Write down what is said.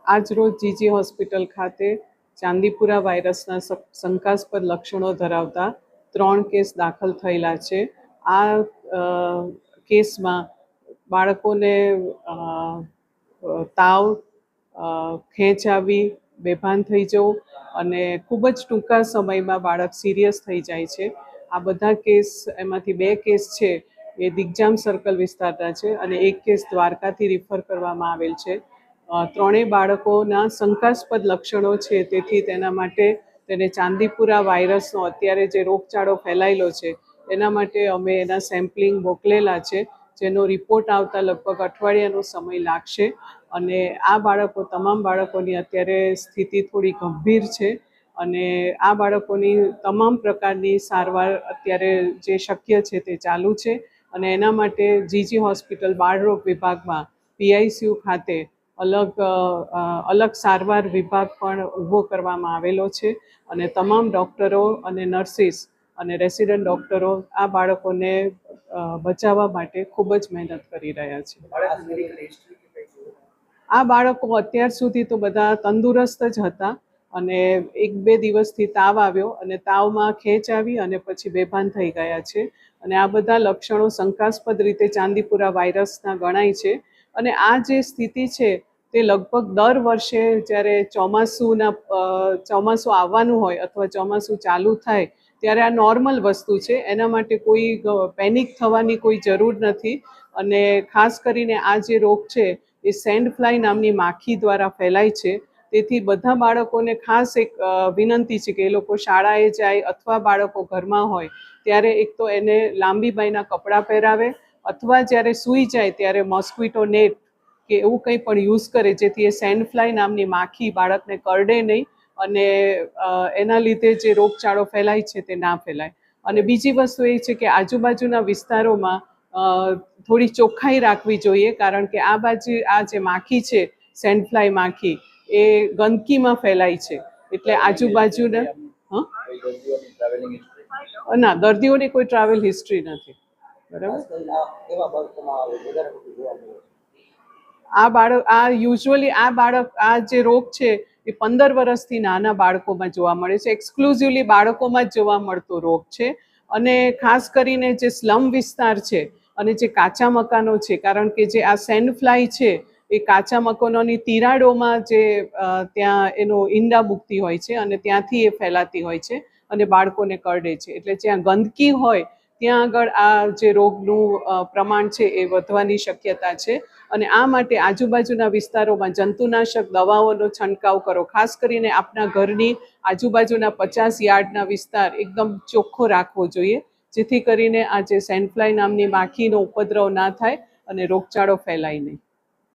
આજરોજ જીજી હોસ્પિટલ ખાતે ચાંદીપુરા વાયરસના શંકાસ્પદ લક્ષણો ધરાવતા 3 કેસ દાખલ થયેલા છે. આ કેસમાં બાળકોને તાવ, ખેંચ આવી, બેભાન થઈ જવું અને ખૂબ જ ટૂંકા સમયમાં બાળક સિરિયસ થઈ જાય છે. આ બધા કેસ, એમાંથી 2 કેસ છે એ દિગ્જામ સર્કલ વિસ્તારના છે અને 1 કેસ દ્વારકાથી રિફર કરવામાં આવેલ છે. ત્રણેય બાળકોના શંકાસ્પદ લક્ષણો છે, તેથી તેના માટે તેને ચાંદીપુરા વાયરસનો અત્યારે જે રોગચાળો ફેલાયેલો છે એના માટે અમે એના સેમ્પલિંગ મોકલેલા છે, જેનો રિપોર્ટ આવતા લગભગ અઠવાડિયાનો સમય લાગશે. અને આ તમામ બાળકોની અત્યારે સ્થિતિ થોડી ગંભીર છે અને આ બાળકોની તમામ પ્રકારની સારવાર અત્યારે જે શક્ય છે તે ચાલુ છે. અને એના માટે જીજી હોસ્પિટલ બાળરોગ વિભાગમાં PICU ખાતે અલગ સારવાર વિભાગ પણ ઊભો કરવામાં આવેલો છે અને તમામ ડૉક્ટરો અને નર્સિસ અને રેસિડન્ટ ડૉક્ટરો આ બાળકોને બચાવવા માટે ખૂબ જ મહેનત કરી રહ્યા છે. આ બાળકો અત્યાર સુધી તો બધા તંદુરસ્ત જ હતા અને 1-2 દિવસથી તાવ આવ્યો અને તાવમાં ખેંચ આવી અને પછી બેભાન થઈ ગયા છે. અને આ બધા લક્ષણો શંકાસ્પદ રીતે ચાંદીપુરા વાયરસના ગણાય છે. અને આ જે સ્થિતિ છે તે લગભગ દર વર્ષે જ્યારે ચોમાસું આવવાનું હોય અથવા ચોમાસું ચાલુ થાય ત્યારે આ નોર્મલ વસ્તુ છે. એના માટે કોઈ પેનિક થવાની કોઈ જરૂર નથી. અને ખાસ કરીને આ જે રોગ છે એ સેન્ડ ફ્લાય નામની માખી દ્વારા ફેલાય છે. તેથી બધા બાળકોને ખાસ એક વિનંતી છે કે એ લોકો શાળાએ જાય અથવા બાળકો ઘરમાં હોય ત્યારે એક તો એને લાંબી બાયના કપડાં પહેરાવે અથવા જ્યારે સૂઈ જાય ત્યારે મોસ્કિટો નેટ કે એવું કંઈ પણ યુઝ કરે, જેથી એ સેન્ડ ફ્લાય નામની માખી બાળકને કરડે નહીં અને એના લીધે જે રોગચાળો ફેલાય છે તે ના ફેલાય. અને બીજી વસ્તુ એ છે કે આજુબાજુના વિસ્તારોમાં થોડી ચોખ્ખાઈ રાખવી જોઈએ, કારણ કે આ જે માખી છે સેન્ડ ફ્લાય માખી એ ગંદકીમાં ફેલાય છે. એટલે આજુબાજુના ના, દર્દીઓની કોઈ ટ્રાવેલ હિસ્ટ્રી નથી. બરાબર. આ જે રોગ છે એ 15 વર્ષથી નાના બાળકોમાં જોવા મળે છે. એક્સક્લુઝિવલી બાળકોમાં જ જોવા મળતો રોગ છે. અને ખાસ કરીને જે સ્લમ વિસ્તાર છે અને જે કાચા મકાનો છે, કારણ કે જે આ સેન્ડ ફ્લાય છે એ કાચા મકાનોની તિરાડોમાં જે ત્યાં એનો ઈંડા મૂકતી હોય છે અને ત્યાંથી એ ફેલાતી હોય છે અને બાળકોને કરડે છે. એટલે જ્યાં ગંદકી હોય ત્યાં આગળ આ જે રોગનું પ્રમાણ છે એ વધવાની શક્યતા છે. અને આ માટે આજુબાજુના વિસ્તારોમાં જંતુનાશક દવાઓનો છંટકાવ કરો. ખાસ કરીને આપના ઘરની આજુબાજુના 50 યાર્ડના વિસ્તાર એકદમ ચોખ્ખો રાખવો જોઈએ, જેથી કરીને આ જે સેન્ડ ફ્લાય નામની માખીનો ઉપદ્રવ ના થાય અને રોગચાળો ફેલાય નહીં.